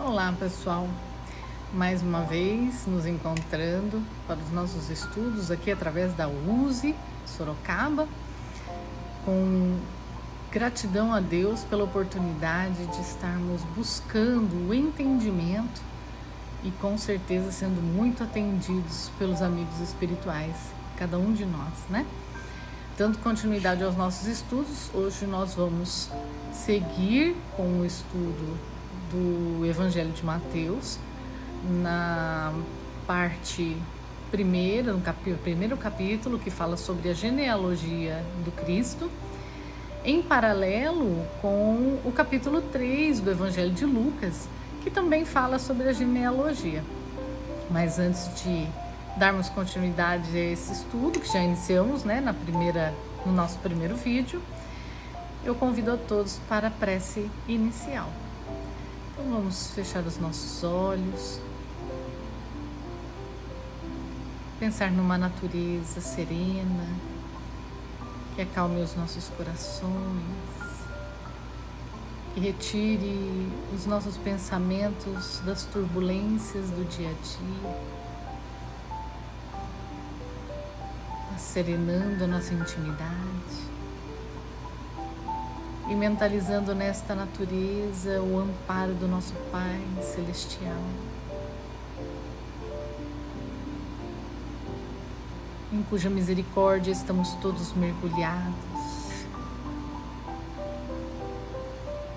Olá, pessoal. Mais uma vez nos encontrando para os nossos estudos aqui através da USE Sorocaba, com gratidão a Deus pela oportunidade de estarmos buscando o entendimento e com certeza sendo muito atendidos pelos amigos espirituais, cada um de nós, né? Dando continuidade aos nossos estudos, hoje nós vamos seguir com o estudo do Evangelho de Mateus, na parte primeira, no primeiro capítulo, que fala sobre a genealogia do Cristo, em paralelo com o capítulo 3 do Evangelho de Lucas, que também fala sobre a genealogia. Mas antes de darmos continuidade a esse estudo, que já iniciamos, né, no nosso primeiro vídeo, eu convido a todos para a prece inicial. Então vamos fechar os nossos olhos, pensar numa natureza serena, que acalme os nossos corações, que retire os nossos pensamentos das turbulências do dia a dia, serenando a nossa intimidade e mentalizando nesta natureza o amparo do nosso Pai Celestial, em cuja misericórdia estamos todos mergulhados.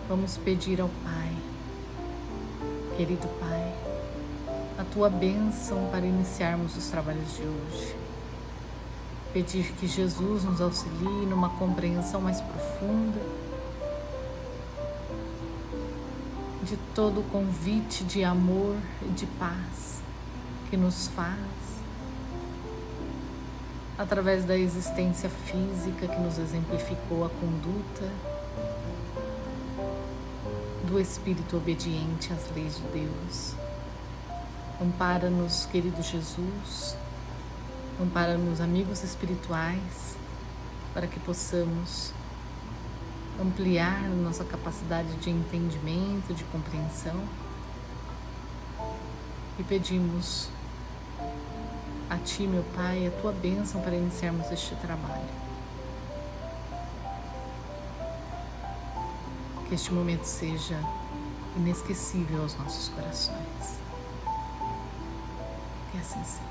Vamos pedir ao Pai, querido Pai, a Tua bênção para iniciarmos os trabalhos de hoje. Pedir que Jesus nos auxilie numa compreensão mais profunda de todo o convite de amor e de paz que nos faz através da existência física que nos exemplificou a conduta do espírito obediente às leis de Deus. Ampara-nos, querido Jesus, ampara-nos, amigos espirituais, para que possamos ampliar nossa capacidade de entendimento, de compreensão, e pedimos a Ti, meu Pai, a Tua bênção para iniciarmos este trabalho. Que este momento seja inesquecível aos nossos corações. Que assim seja.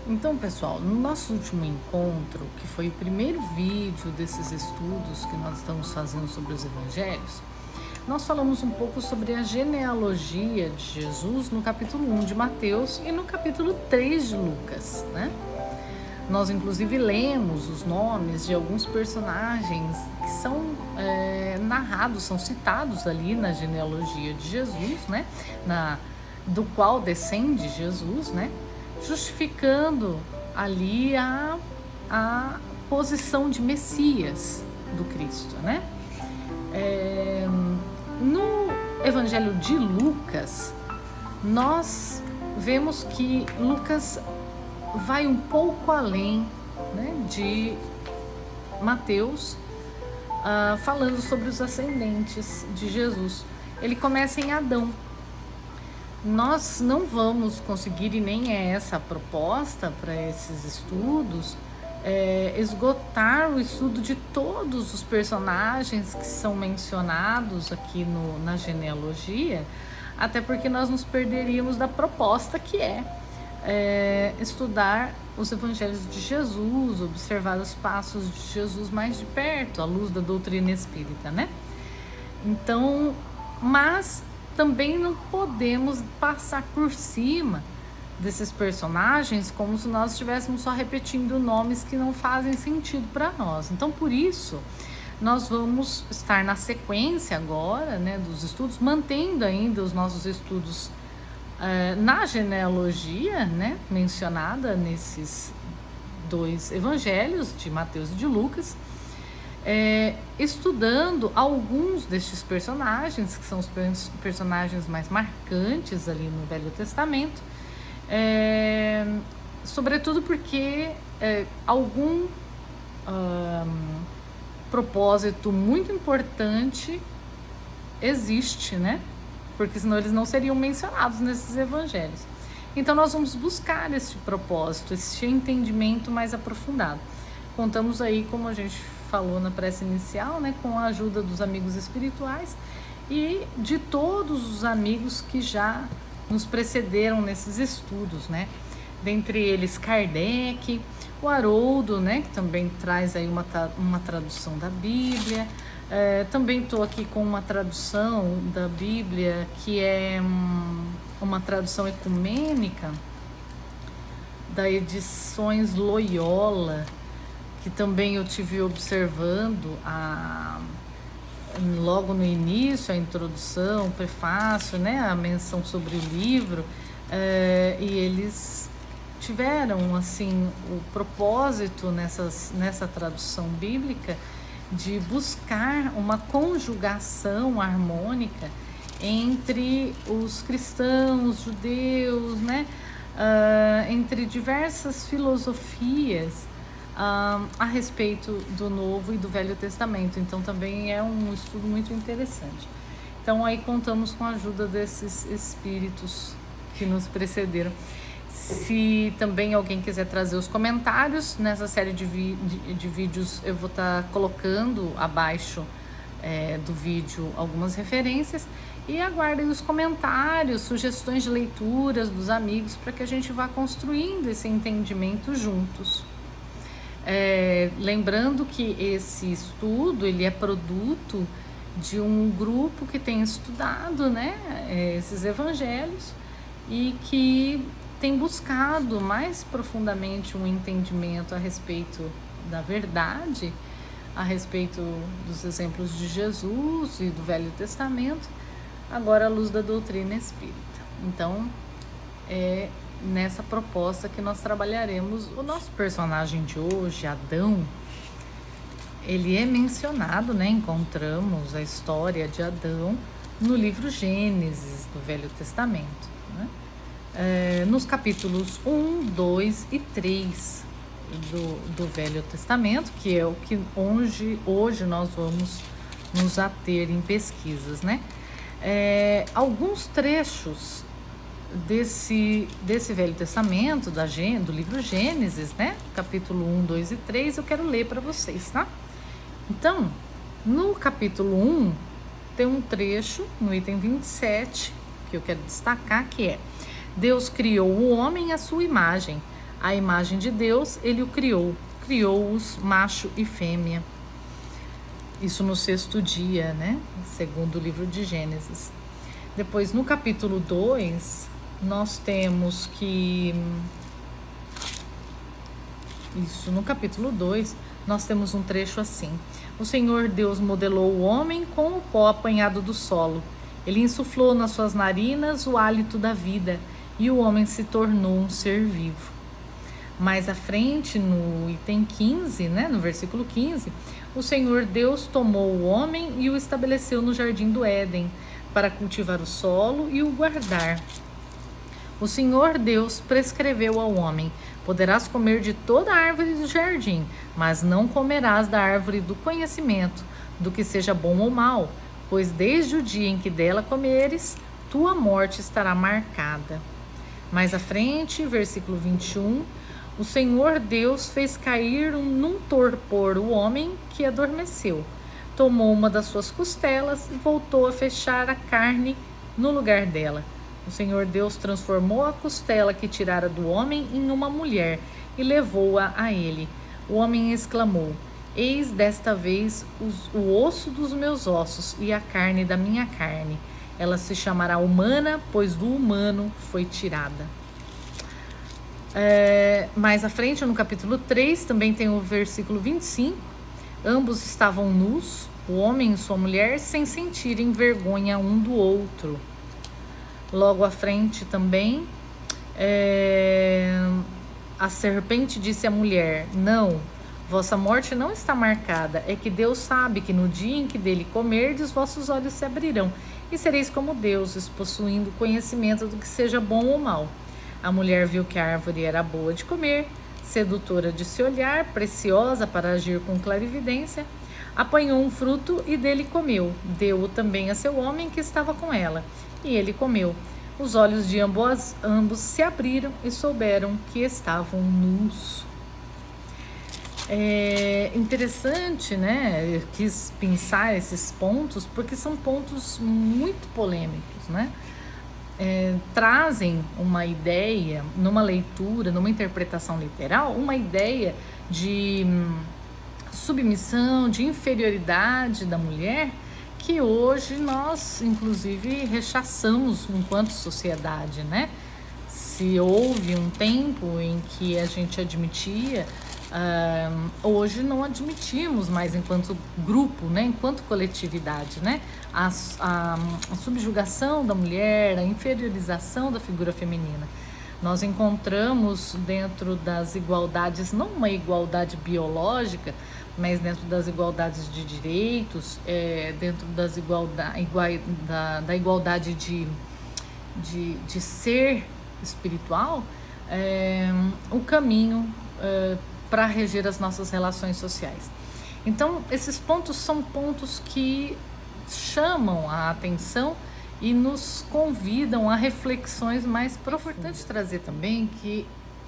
Então, pessoal, no nosso último encontro, que foi o primeiro vídeo desses estudos que nós estamos fazendo sobre os evangelhos, nós falamos um pouco sobre a genealogia de Jesus no capítulo 1 de Mateus e no capítulo 3 de Lucas, né? Nós, inclusive, lemos os nomes de alguns personagens que são narrados, são citados ali na genealogia de Jesus, né? Do qual descende Jesus, né? Justificando ali a posição de Messias do Cristo, né? No Evangelho de Lucas, nós vemos que Lucas vai um pouco além, né, de Mateus, falando sobre os ascendentes de Jesus. Ele começa em Adão. Nós não vamos conseguir, e nem é essa a proposta para esses estudos, esgotar o estudo de todos os personagens que são mencionados aqui na genealogia, até porque nós nos perderíamos da proposta que é estudar os evangelhos de Jesus, observar os passos de Jesus mais de perto, à luz da doutrina espírita, né? Então, mas também não podemos passar por cima desses personagens como se nós estivéssemos só repetindo nomes que não fazem sentido para nós. Então, por isso, nós vamos estar na sequência agora, né, dos estudos, mantendo ainda os nossos estudos na genealogia, né, mencionada nesses dois evangelhos, de Mateus e de Lucas, estudando alguns destes personagens, que são os personagens mais marcantes ali no Velho Testamento, sobretudo porque propósito muito importante existe, né? Porque senão eles não seriam mencionados nesses evangelhos. Então nós vamos buscar esse propósito, esse entendimento mais aprofundado. Contamos aí, como a gente falou na prece inicial, né, com a ajuda dos amigos espirituais e de todos os amigos que já nos precederam nesses estudos, né? Dentre eles Kardec, o Haroldo, né, que também traz aí uma tradução da Bíblia. Também estou aqui com uma tradução da Bíblia que é uma tradução ecumênica da Edições Loyola, que também eu tive observando logo no início, a introdução, o prefácio, né, a menção sobre o livro, e eles tiveram assim o propósito nessa tradução bíblica de buscar uma conjugação harmônica entre os cristãos, judeus, né, entre diversas filosofias a respeito do Novo e do Velho Testamento. Então também é um estudo muito interessante. Então aí contamos com a ajuda desses espíritos que nos precederam. Se também alguém quiser trazer os comentários, nessa série de vídeos eu vou estar colocando abaixo do vídeo algumas referências, e aguardem os comentários, sugestões de leituras dos amigos, para que a gente vá construindo esse entendimento juntos. Lembrando que esse estudo ele é produto de um grupo que tem estudado, né, esses evangelhos e que tem buscado mais profundamente um entendimento a respeito da verdade, a respeito dos exemplos de Jesus e do Velho Testamento, agora à luz da doutrina espírita. Então, é nessa proposta que nós trabalharemos. O nosso personagem de hoje, Adão, ele é mencionado, né? Encontramos a história de Adão no livro Gênesis do Velho Testamento, né? Nos capítulos 1, 2 e 3 do Velho Testamento, que é o que hoje nós vamos nos ater em pesquisas, né? Alguns trechos desse Velho Testamento, do livro Gênesis, né? Capítulo 1, 2 e 3, eu quero ler para vocês, tá? Então, no capítulo 1, tem um trecho, no item 27, que eu quero destacar, que é: Deus criou o homem à sua imagem. A imagem de Deus, ele o criou. Criou-os macho e fêmea. Isso no 6º dia, né? Segundo o livro de Gênesis. Depois, no capítulo 2, nós temos que... no capítulo 2, nós temos um trecho assim: O Senhor Deus modelou o homem com o pó apanhado do solo. Ele insuflou nas suas narinas o hálito da vida, e o homem se tornou um ser vivo. Mais à frente, no item 15, né, no versículo 15, o Senhor Deus tomou o homem e o estabeleceu no jardim do Éden, para cultivar o solo e o guardar. O Senhor Deus prescreveu ao homem: Poderás comer de toda a árvore do jardim, mas não comerás da árvore do conhecimento, do que seja bom ou mal, pois desde o dia em que dela comeres, tua morte estará marcada. Mais à frente, versículo 21, o Senhor Deus fez cair num torpor o homem que adormeceu. Tomou uma das suas costelas e voltou a fechar a carne no lugar dela. O Senhor Deus transformou a costela que tirara do homem em uma mulher e levou-a a ele. O homem exclamou: Eis desta vez o osso dos meus ossos e a carne da minha carne. Ela se chamará humana, pois do humano foi tirada. Mais à frente, no capítulo 3, também tem o versículo 25. Ambos estavam nus, o homem e sua mulher, sem sentirem vergonha um do outro. Logo à frente também, a serpente disse à mulher: Não, vossa morte não está marcada, é que Deus sabe que no dia em que dele comerdes, vossos olhos se abrirão, e sereis como deuses, possuindo conhecimento do que seja bom ou mal. A mulher viu que a árvore era boa de comer, sedutora de se olhar, preciosa para agir com clarividência. apanhou um fruto e dele comeu. Deu-o também a seu homem que estava com ela, e ele comeu. Os olhos de ambos se abriram e souberam que estavam nus. É interessante, né? Eu quis pensar esses pontos porque são pontos muito polêmicos, né? Trazem uma ideia, numa leitura, numa interpretação literal, uma ideia de submissão, de inferioridade da mulher, que hoje nós, inclusive, rechaçamos enquanto sociedade, né? Se houve um tempo em que a gente admitia, hoje não admitimos mais enquanto grupo, né? Enquanto coletividade, né? A subjugação da mulher, a inferiorização da figura feminina. Nós encontramos dentro das igualdades, não uma igualdade biológica, mas dentro das igualdades de direitos, dentro das da igualdade de ser espiritual, o caminho para reger as nossas relações sociais. Então, esses pontos são pontos que chamam a atenção e nos convidam a reflexões mais profundas. É importante trazer também que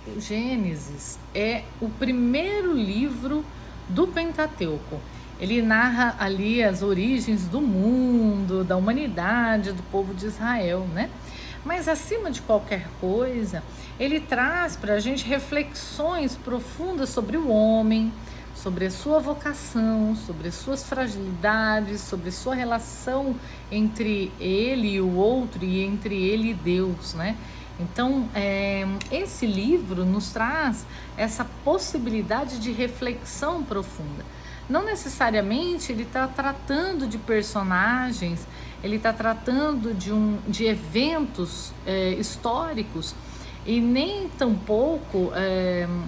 o Gênesis é o primeiro livro do Pentateuco. Ele narra ali as origens do mundo, da humanidade, do povo de Israel, né? Mas acima de qualquer coisa, ele traz para a gente reflexões profundas sobre o homem, sobre a sua vocação, sobre as suas fragilidades, sobre sua relação entre ele e o outro e entre ele e Deus, né? Então, esse livro nos traz essa possibilidade de reflexão profunda. Não necessariamente ele está tratando de personagens, ele está tratando de eventos históricos e nem tampouco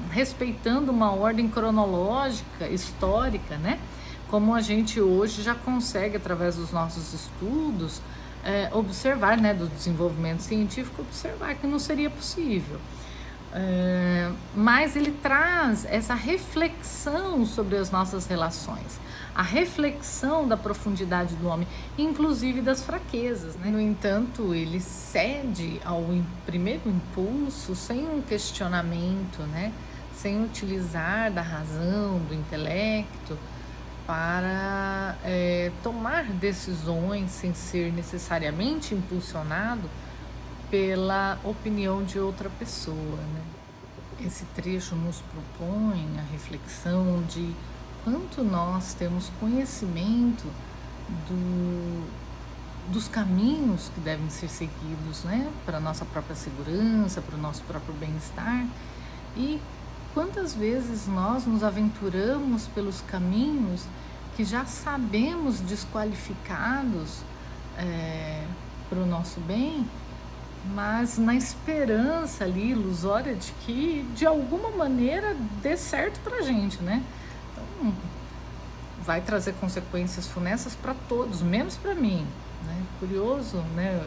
respeitando uma ordem cronológica, histórica, né? Como a gente hoje já consegue, através dos nossos estudos, observar, né, do desenvolvimento científico, observar que não seria possível. Mas ele traz essa reflexão sobre as nossas relações, a reflexão da profundidade do homem, inclusive das fraquezas, né? No entanto, ele cede ao primeiro impulso sem um questionamento, né? Sem utilizar da razão, do intelecto, para tomar decisões sem ser necessariamente impulsionado pela opinião de outra pessoa, né? Esse trecho nos propõe a reflexão de quanto nós temos conhecimento dos caminhos que devem ser seguidos, né? Para a nossa própria segurança, para o nosso próprio bem-estar, e quantas vezes nós nos aventuramos pelos caminhos que já sabemos desqualificados para o nosso bem, mas na esperança ali ilusória de que de alguma maneira dê certo pra gente, né? Então, vai trazer consequências funestas para todos, menos para mim, né? Curioso, né?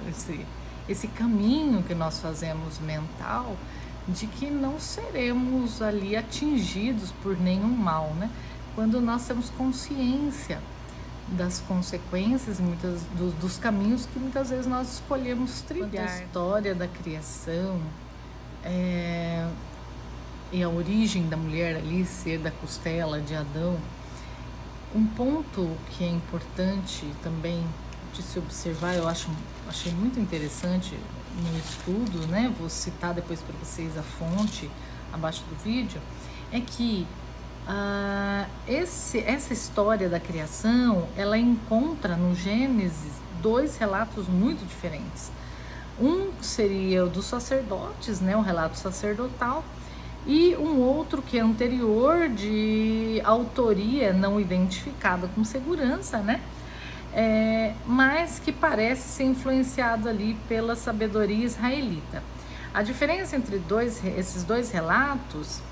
Esse caminho que nós fazemos mental de que não seremos ali atingidos por nenhum mal, né? Quando nós temos consciência das consequências, dos caminhos que muitas vezes nós escolhemos trilhar. A história da criação e a origem da mulher ali ser da costela de Adão, um ponto que é importante também de se observar, achei muito interessante no estudo, né? Vou citar depois para vocês a fonte abaixo do vídeo, é que essa história da criação, ela encontra no Gênesis dois relatos muito diferentes. Um seria o dos sacerdotes, né, um relato sacerdotal, e um outro que é anterior, de autoria não identificada com segurança, né, mas que parece ser influenciado ali pela sabedoria israelita. A diferença entre esses dois relatos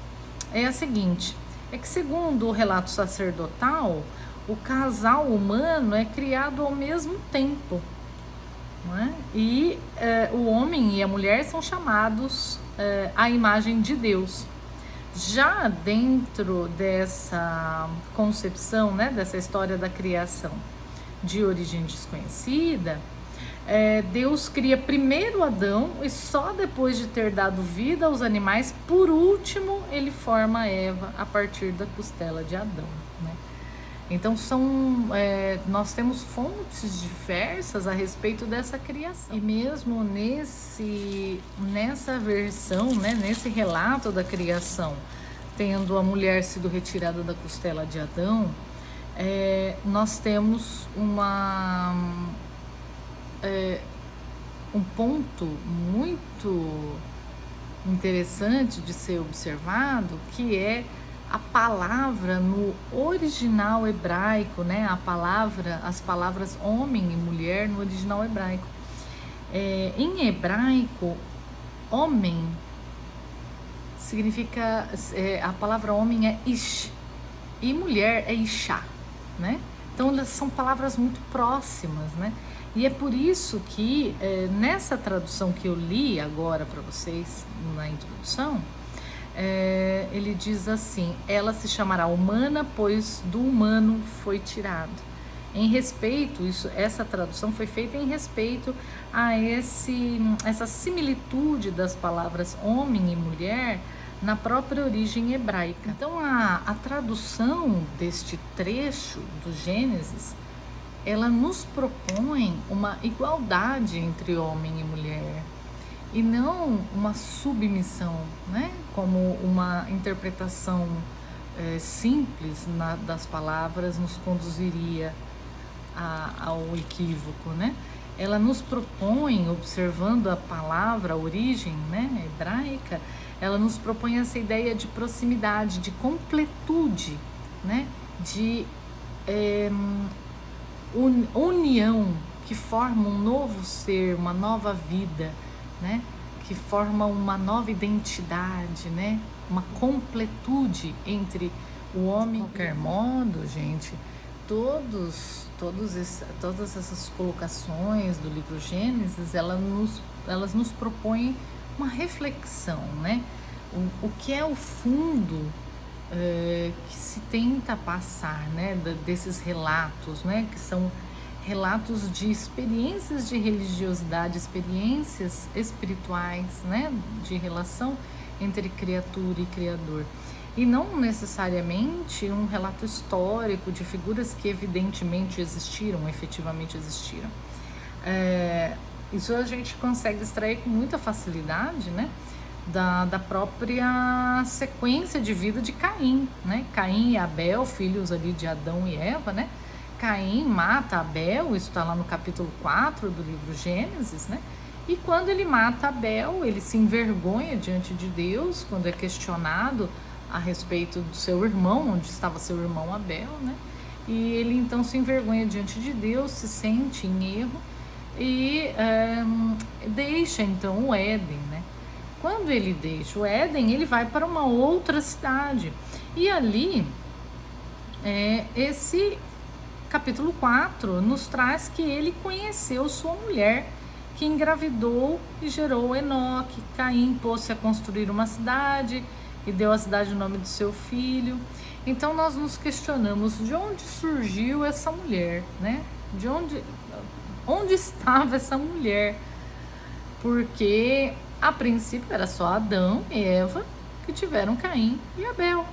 é a seguinte: é que, segundo o relato sacerdotal, o casal humano é criado ao mesmo tempo, não é? E o homem e a mulher são chamados à imagem de Deus. Já dentro dessa concepção, né, dessa história da criação de origem desconhecida, Deus cria primeiro Adão e só depois de ter dado vida aos animais, por último, ele forma Eva a partir da costela de Adão, né? Então nós temos fontes diversas a respeito dessa criação. E mesmo nessa versão, né, nesse relato da criação, tendo a mulher sido retirada da costela de Adão, nós temos um ponto muito interessante de ser observado, que é a palavra no original hebraico, né? As palavras homem e mulher no original hebraico. Em hebraico, homem significa, a palavra homem é ish e mulher é ishá, né? Então elas são palavras muito próximas, né? E é por isso que nessa tradução que eu li agora para vocês na introdução, ele diz assim: ela se chamará humana, pois do humano foi tirado. Em respeito, essa tradução foi feita em respeito a essa similitude das palavras homem e mulher na própria origem hebraica. Então a tradução deste trecho do Gênesis, ela nos propõe uma igualdade entre homem e mulher, e não uma submissão, né? Como uma interpretação simples das palavras nos conduziria ao equívoco, né? Ela nos propõe, observando a palavra, a origem, né, hebraica, ela nos propõe essa ideia de proximidade, de completude, né? De união, que forma um novo ser, uma nova vida, né? Que forma uma nova identidade, né? Uma completude entre o homem. De qualquer modo, gente, todas essas colocações do livro Gênesis, elas nos propõem uma reflexão, né? O que é o fundo que se tenta passar, né, desses relatos, né, que são relatos de experiências de religiosidade, experiências espirituais, né, de relação entre criatura e criador, e não necessariamente um relato histórico de figuras que evidentemente efetivamente existiram. Isso a gente consegue extrair com muita facilidade, né, da própria sequência de vida de Caim, né? Caim e Abel, filhos ali de Adão e Eva, né? Caim mata Abel, isso está lá no capítulo 4 do livro Gênesis, né? E quando ele mata Abel, ele se envergonha diante de Deus, quando é questionado a respeito do seu irmão, onde estava seu irmão Abel, né? E ele então se envergonha diante de Deus, se sente em erro e deixa então o Éden, né? Quando ele deixa o Éden, ele vai para uma outra cidade. E ali, esse capítulo 4 nos traz que ele conheceu sua mulher, que engravidou e gerou Enoque. Caim pôs-se a construir uma cidade e deu à cidade o nome do seu filho. Então nós nos questionamos de onde surgiu essa mulher, né? Onde estava essa mulher? Porque a princípio era só Adão e Eva que tiveram Caim e Abel.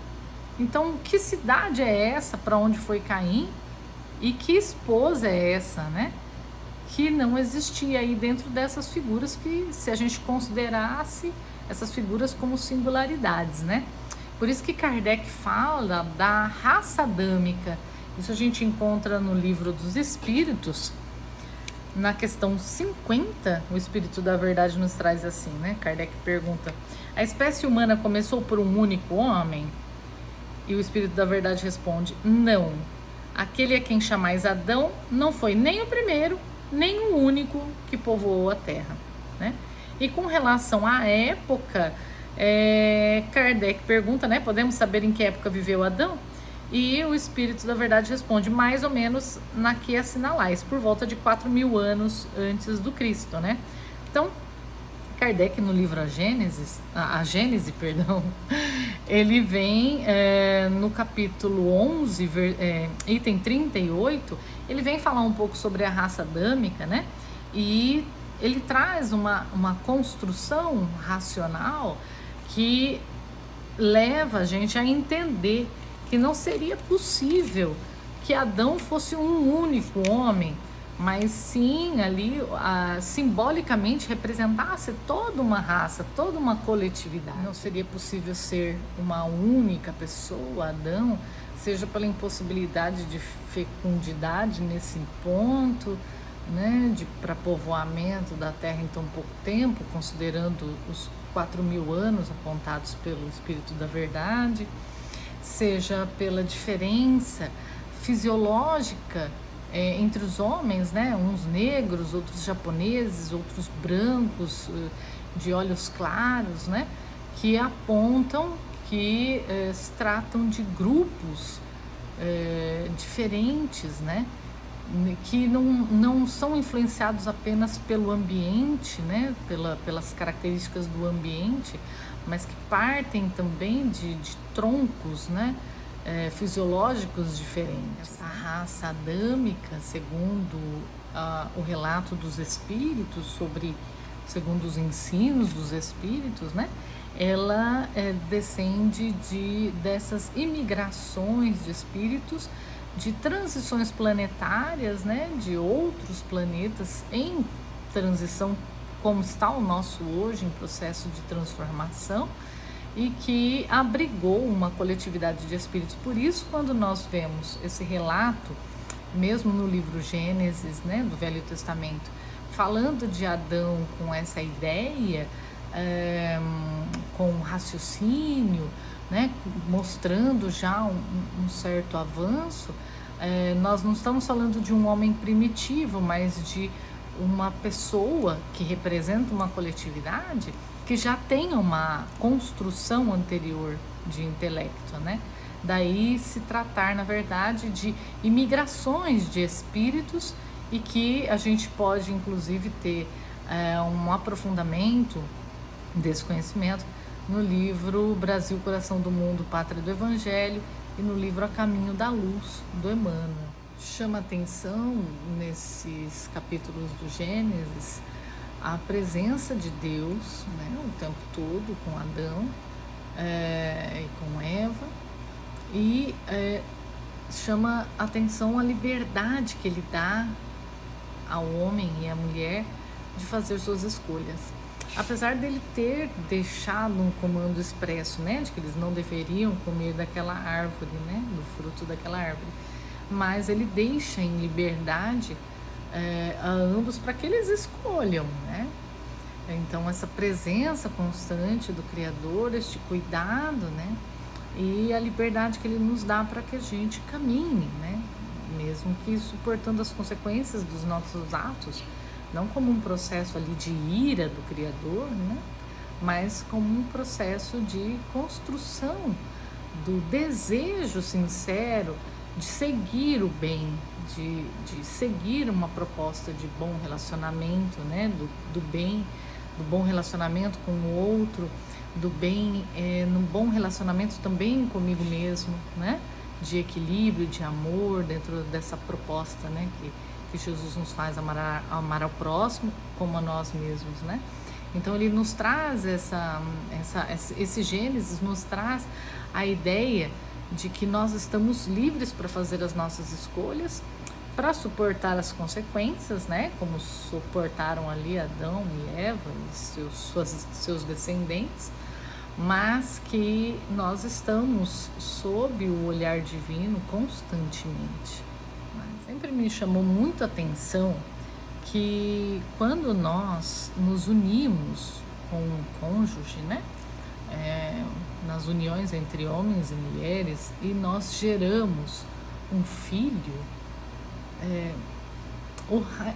Então, que cidade é essa para onde foi Caim? E que esposa é essa, né? Que não existia aí dentro dessas figuras, que se a gente considerasse essas figuras como singularidades, né? Por isso que Kardec fala da raça adâmica. Isso a gente encontra no Livro dos Espíritos. Na questão 50, o Espírito da Verdade nos traz assim, né? Kardec pergunta: a espécie humana começou por um único homem? E o Espírito da Verdade responde: não. Aquele a quem chamais Adão não foi nem o primeiro, nem o único que povoou a terra, né? E com relação à época, Kardec pergunta, né? Podemos saber em que época viveu Adão? E o Espírito da Verdade responde: mais ou menos na que assinalais, por volta de 4.000 anos antes do Cristo, né? Então, Kardec, no livro a Gênese, perdão, ele vem no capítulo 11, item 38, ele vem falar um pouco sobre a raça adâmica, né? E ele traz uma construção racional que leva a gente a entender que não seria possível que Adão fosse um único homem, mas sim ali simbolicamente representasse toda uma raça, toda uma coletividade. Não seria possível ser uma única pessoa, Adão, seja pela impossibilidade de fecundidade nesse ponto, né, para povoamento da Terra em tão pouco tempo, considerando os 4.000 anos apontados pelo Espírito da Verdade, seja pela diferença fisiológica entre os homens, né? Uns negros, outros japoneses, outros brancos, de olhos claros, né? Que apontam que se tratam de grupos diferentes, né? Que não são influenciados apenas pelo ambiente, né? Pelas características do ambiente, mas que partem também de troncos, né? Fisiológicos diferentes. Essa raça adâmica, segundo o relato dos espíritos, segundo os ensinos dos espíritos, né? Ela descende dessas imigrações de espíritos, de transições planetárias, né? De outros planetas em transição, como está o nosso hoje, em processo de transformação, e que abrigou uma coletividade de espíritos. Por isso, quando nós vemos esse relato, mesmo no livro Gênesis, né, do Velho Testamento, falando de Adão com essa ideia, com raciocínio, né, mostrando já um certo avanço, nós não estamos falando de um homem primitivo, mas de uma pessoa que representa uma coletividade que já tem uma construção anterior de intelecto, né? Daí se tratar, na verdade, de imigrações de espíritos, e que a gente pode, inclusive, ter um aprofundamento desse conhecimento no livro Brasil, Coração do Mundo, Pátria do Evangelho, e no livro A Caminho da Luz, do Emmanuel. Chama atenção, nesses capítulos do Gênesis, a presença de Deus, né, o tempo todo com Adão e com Eva, e chama atenção a liberdade que ele dá ao homem e à mulher de fazer suas escolhas. Apesar dele ter deixado um comando expresso, né, de que eles não deveriam comer daquela árvore, né, do fruto daquela árvore, mas ele deixa em liberdade a ambos para que eles escolham, né? Então, essa presença constante do Criador, este cuidado, né? E a liberdade que ele nos dá para que a gente caminhe, né? Mesmo que suportando as consequências dos nossos atos, não como um processo ali de ira do Criador, né? Mas como um processo de construção do desejo sincero de seguir o bem, de seguir uma proposta de bom relacionamento, né? Do bem, do bom relacionamento com o outro, do bem no bom relacionamento também comigo mesmo, né? De equilíbrio, de amor, dentro dessa proposta, né? Que Jesus nos faz amar ao próximo como a nós mesmos, né? Então ele nos traz esse Gênesis nos traz a ideia de que nós estamos livres para fazer as nossas escolhas, para suportar as consequências, né? Como suportaram ali Adão e Eva e seus descendentes, mas que nós estamos sob o olhar divino constantemente. Sempre me chamou muito a atenção que quando nós nos unimos com um cônjuge, né? Nas uniões entre homens e mulheres, e nós geramos um filho,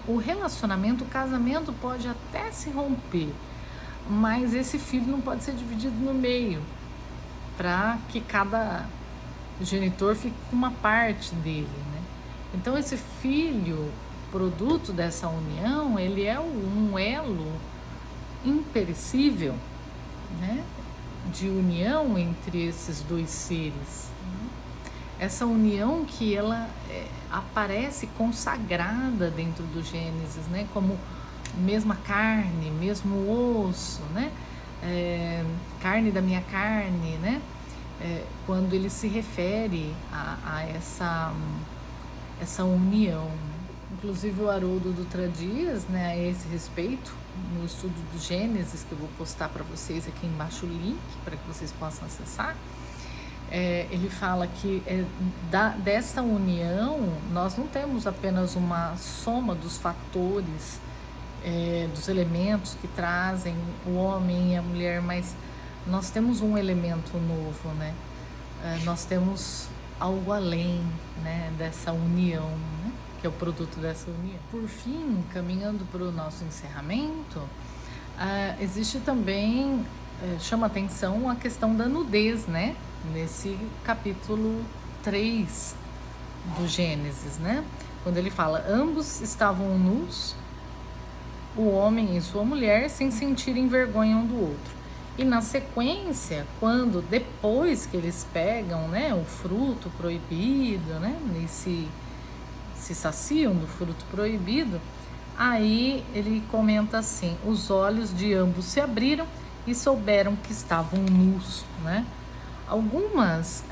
o relacionamento, o casamento pode até se romper, mas esse filho não pode ser dividido no meio, para que cada genitor fique com uma parte dele, né? Então esse filho, produto dessa união, ele é um elo imperecível, né, de união entre esses dois seres. Essa união que ela aparece consagrada dentro do Gênesis, né, como mesma carne, mesmo osso, né, carne da minha carne, né, quando ele se refere a essa união. Inclusive o Haroldo Dutra Dias, né, a esse respeito, no estudo do Gênesis, que eu vou postar para vocês aqui embaixo o link, para que vocês possam acessar, ele fala que dessa união nós não temos apenas uma soma dos fatores, dos elementos que trazem o homem e a mulher, mas nós temos um elemento novo, né? Nós temos algo além, né, dessa união, né, que é o produto dessa união. Por fim, caminhando para o nosso encerramento, existe também, chama atenção a questão da nudez, né, nesse capítulo 3 do Gênesis, né, quando ele fala, ambos estavam nus, o homem e sua mulher, sem sentirem vergonha um do outro. E na sequência, quando depois que eles pegam, né, o fruto proibido, né, se saciam do fruto proibido, aí ele comenta assim, os olhos de ambos se abriram e souberam que estavam nus, né? Algumas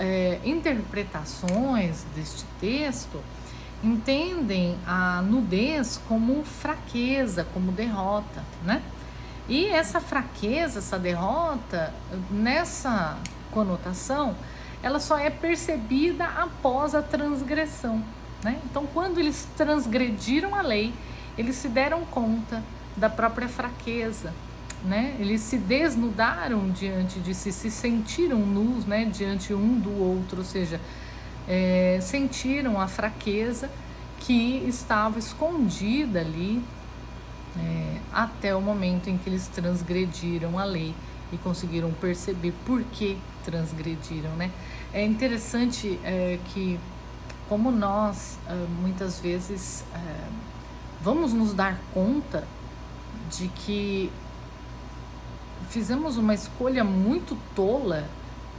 interpretações deste texto entendem a nudez como fraqueza, como derrota, né? E essa fraqueza, essa derrota, nessa conotação, ela só é percebida após a transgressão, né? Então, quando eles transgrediram a lei, eles se deram conta da própria fraqueza, né? Eles se desnudaram diante de si, se sentiram nus, né, diante um do outro, ou seja, sentiram a fraqueza que estava escondida ali, até o momento em que eles transgrediram a lei e conseguiram perceber por que transgrediram, né? É interessante que, como nós muitas vezes vamos nos dar conta de que fizemos uma escolha muito tola,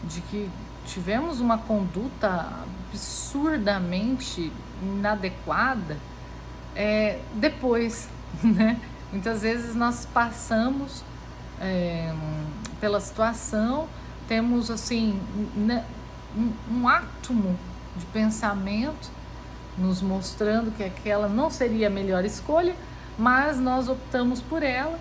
de que tivemos uma conduta absurdamente inadequada depois, né? Muitas vezes nós passamos pela situação, temos assim um átomo de pensamento nos mostrando que aquela não seria a melhor escolha, mas nós optamos por ela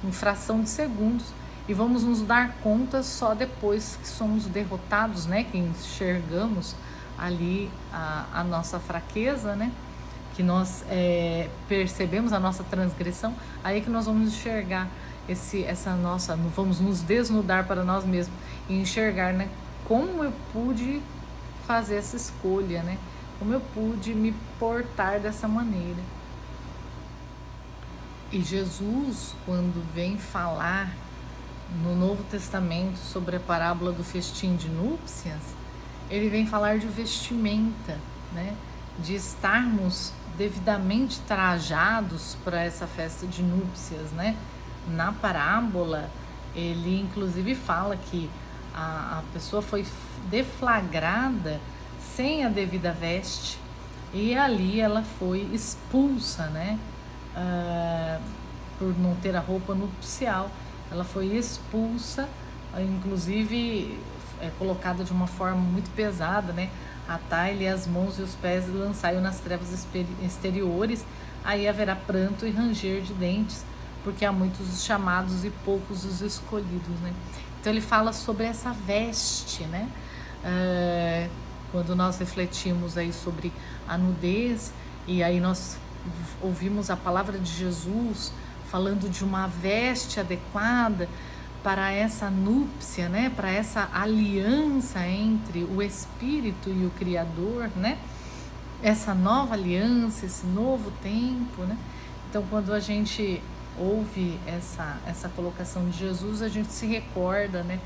em fração de segundos e vamos nos dar conta só depois que somos derrotados, né? Que enxergamos ali a nossa fraqueza, né? Que nós percebemos a nossa transgressão, aí que nós vamos enxergar vamos nos desnudar para nós mesmos e enxergar, né, como eu pude fazer essa escolha, né, como eu pude me portar dessa maneira. E Jesus, quando vem falar no Novo Testamento sobre a parábola do festim de núpcias, ele vem falar de vestimenta, né, de estarmos devidamente trajados para essa festa de núpcias, né? Na parábola, ele inclusive fala que a pessoa foi deflagrada sem a devida veste e ali ela foi expulsa, né? Por não ter a roupa nupcial, ela foi expulsa, inclusive colocada de uma forma muito pesada, né? Atai-lhe as mãos e os pés e lançai-o nas trevas exteriores, aí haverá pranto e ranger de dentes, porque há muitos os chamados e poucos os escolhidos, né? Então ele fala sobre essa veste, né? Quando nós refletimos aí sobre a nudez, e aí nós ouvimos a palavra de Jesus falando de uma veste adequada para essa núpcia, né? Para essa aliança entre o Espírito e o Criador, né? Essa nova aliança, esse novo tempo, né? Então, quando a gente ouve essa colocação de Jesus, a gente se recorda, né,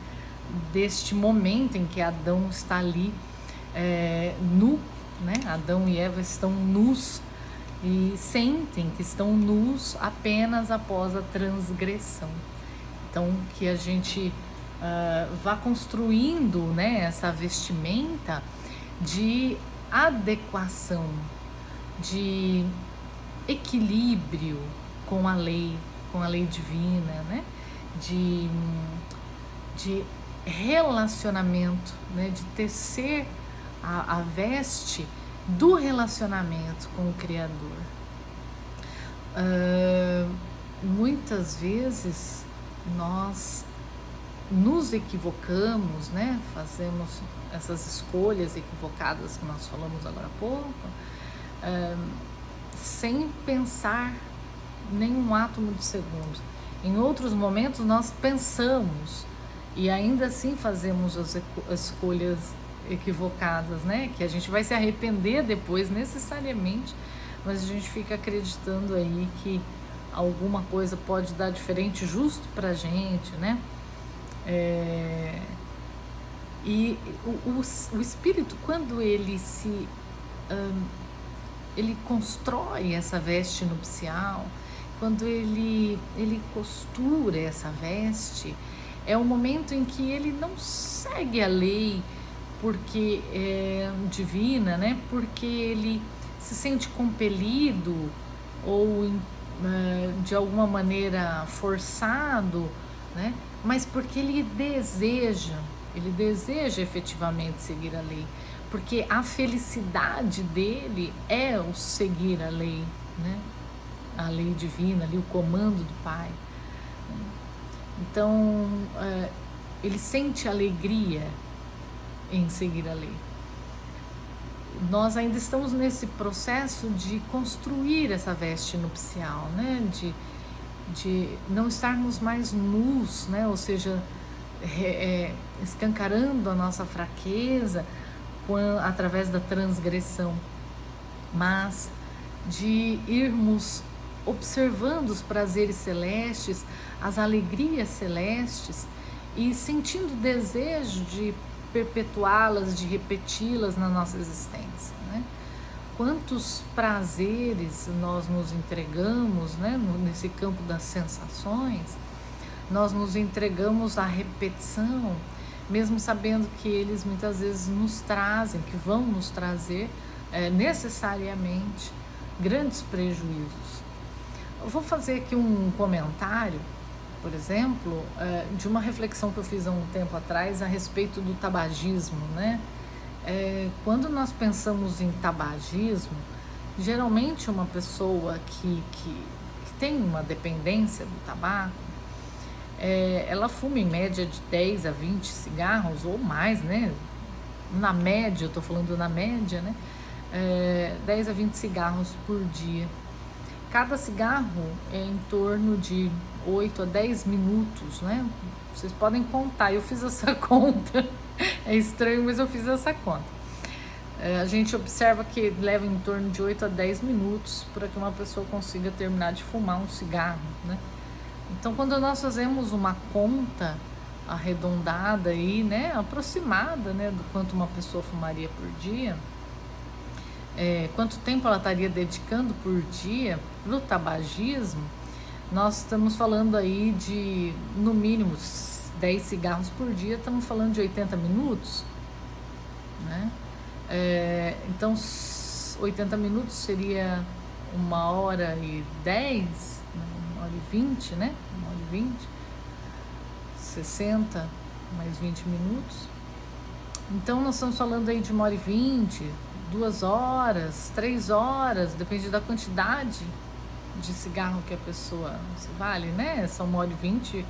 deste momento em que Adão está ali nu, né? Adão e Eva estão nus e sentem que estão nus apenas após a transgressão. Então, que a gente vá construindo, né, essa vestimenta de adequação, de equilíbrio com a lei divina, né, de relacionamento, né, de tecer a veste do relacionamento com o Criador. Muitas vezes nós nos equivocamos, né? Fazemos essas escolhas equivocadas que nós falamos agora há pouco, sem pensar nenhum átomo de segundo. Em outros momentos nós pensamos e ainda assim fazemos as escolhas equivocadas, né? Que a gente vai se arrepender depois necessariamente, mas a gente fica acreditando aí que alguma coisa pode dar diferente justo pra gente, né? E o espírito, quando ele ele constrói essa veste nupcial, quando ele costura essa veste, é o momento em que ele não segue a lei porque é divina, né? Porque ele se sente compelido ou de alguma maneira forçado, né? Mas porque ele deseja efetivamente seguir a lei, porque a felicidade dele é o seguir a lei, né? A lei divina, ali, o comando do Pai. Então, ele sente alegria em seguir a lei. Nós ainda estamos nesse processo de construir essa veste nupcial, né? De não estarmos mais nus, né? Ou seja, escancarando a nossa fraqueza através da transgressão, mas de irmos observando os prazeres celestes, as alegrias celestes e sentindo o desejo de perpetuá-las, de repeti-las na nossa existência, né? Quantos prazeres nós nos entregamos, né, nesse campo das sensações, nós nos entregamos à repetição, mesmo sabendo que eles muitas vezes nos trazem, que vão nos trazer necessariamente grandes prejuízos. Eu vou fazer aqui um comentário, por exemplo, de uma reflexão que eu fiz há um tempo atrás a respeito do tabagismo, né? Quando nós pensamos em tabagismo, geralmente uma pessoa que tem uma dependência do tabaco, ela fuma em média de 10 a 20 cigarros ou mais, né? Na média, eu tô falando na média, né? 10 a 20 cigarros por dia. Cada cigarro é em torno de 8 a 10 minutos, né? Vocês podem contar, eu fiz essa conta. É estranho, mas eu fiz essa conta. A gente observa que leva em torno de 8 a 10 minutos para que uma pessoa consiga terminar de fumar um cigarro, né? Então, quando nós fazemos uma conta arredondada aí, né, aproximada, né, do quanto uma pessoa fumaria por dia, quanto tempo ela estaria dedicando por dia para o tabagismo, nós estamos falando aí de, no mínimo, 10 cigarros por dia, estamos falando de 80 minutos, né? Então, 80 minutos seria 1h10, 1h20, né? 1h20, 60 mais 20 minutos. Então, nós estamos falando aí de 1h20, 2 horas, 3 horas, depende da quantidade de cigarro que a pessoa se vale, né? São 1h20,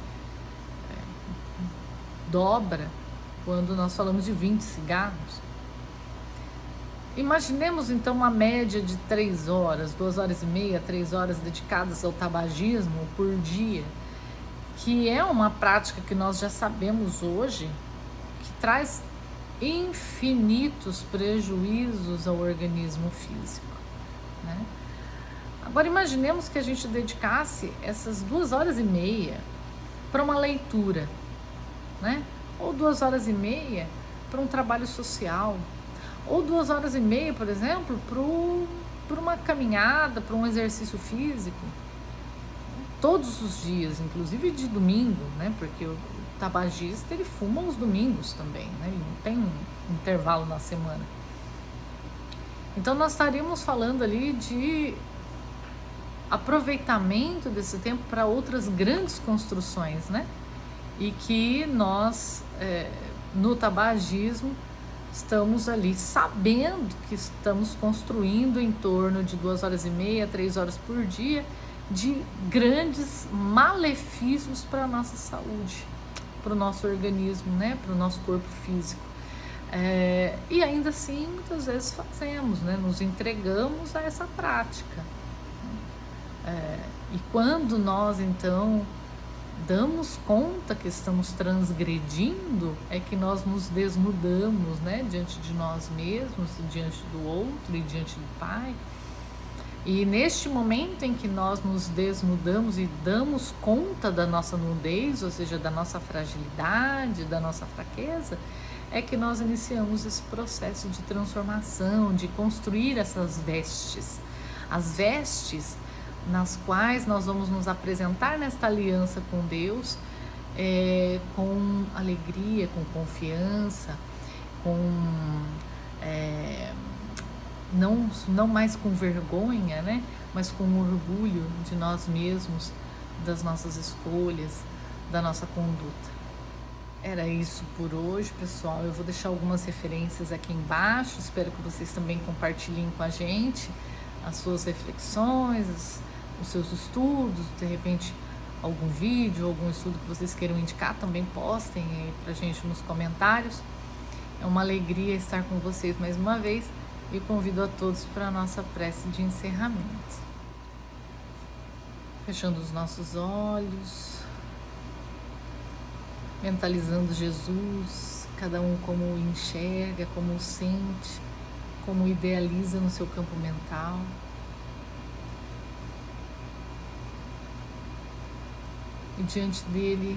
dobra quando nós falamos de 20 cigarros. Imaginemos então uma média de 3 horas, 2 horas e meia, 3 horas dedicadas ao tabagismo por dia, que é uma prática que nós já sabemos hoje, que traz infinitos prejuízos ao organismo físico, né? Agora imaginemos que a gente dedicasse essas 2 horas e meia para uma leitura, né? Ou 2 horas e meia para um trabalho social, ou 2 horas e meia, por exemplo, para o por uma caminhada, por um exercício físico, todos os dias, inclusive de domingo, né? Porque o tabagista, ele fuma aos domingos também, né? Ele não tem um intervalo na semana. Então nós estaríamos falando ali de aproveitamento desse tempo para outras grandes construções, né? E que nós, no tabagismo, estamos ali sabendo que estamos construindo em torno de 2h30, 3 horas por dia de grandes malefícios para a nossa saúde, para o nosso organismo, né? Para o nosso corpo físico. E ainda assim, muitas vezes fazemos, né? Nos entregamos a essa prática. E quando nós, então, damos conta que estamos transgredindo, é que nós nos desnudamos, né? Diante de nós mesmos, diante do outro e diante do Pai. E neste momento em que nós nos desnudamos e damos conta da nossa nudez, ou seja, da nossa fragilidade, da nossa fraqueza, é que nós iniciamos esse processo de transformação, de construir essas vestes. As vestes nas quais nós vamos nos apresentar nesta aliança com Deus, com alegria, com confiança, não mais com vergonha, né? Mas com orgulho de nós mesmos, das nossas escolhas, da nossa conduta. Era isso por hoje, pessoal. Eu vou deixar algumas referências aqui embaixo. Espero que vocês também compartilhem com a gente as suas reflexões, os seus estudos, de repente algum vídeo, algum estudo que vocês queiram indicar, também postem aí pra gente nos comentários. É uma alegria estar com vocês mais uma vez e convido a todos para a nossa prece de encerramento. Fechando os nossos olhos, mentalizando Jesus, cada um como o enxerga, como o sente, como o idealiza no seu campo mental. E diante dele,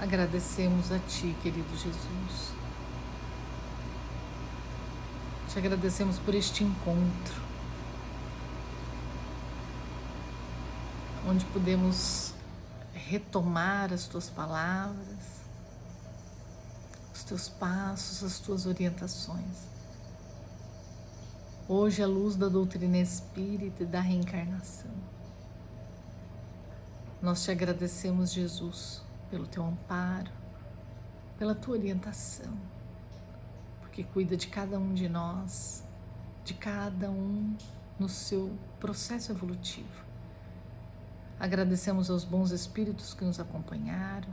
agradecemos a Ti, querido Jesus. Te agradecemos por este encontro, onde podemos retomar as Tuas palavras, os Teus passos, as Tuas orientações. Hoje, à luz da doutrina espírita e da reencarnação, nós Te agradecemos, Jesus, pelo Teu amparo, pela Tua orientação, porque cuida de cada um de nós, de cada um no seu processo evolutivo. Agradecemos aos bons espíritos que nos acompanharam,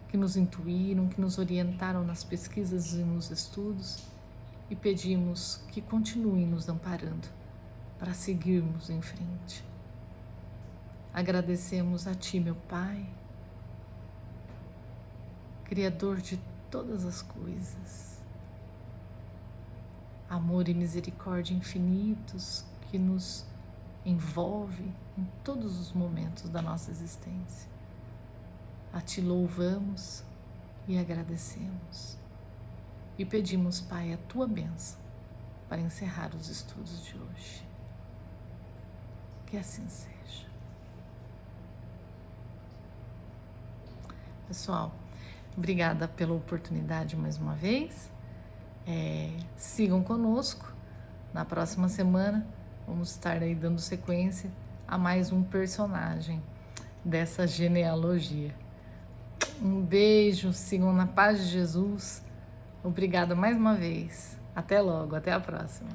que nos intuíram, que nos orientaram nas pesquisas e nos estudos, e pedimos que continuem nos amparando para seguirmos em frente. Agradecemos a Ti, meu Pai, Criador de todas as coisas, amor e misericórdia infinitos que nos envolve em todos os momentos da nossa existência. A Ti louvamos e agradecemos e pedimos, Pai, a Tua bênção para encerrar os estudos de hoje. Que assim seja. Pessoal, obrigada pela oportunidade mais uma vez. Sigam conosco. Na próxima semana vamos estar aí dando sequência a mais um personagem dessa genealogia. Um beijo, sigam na paz de Jesus. Obrigada mais uma vez. Até logo, até a próxima.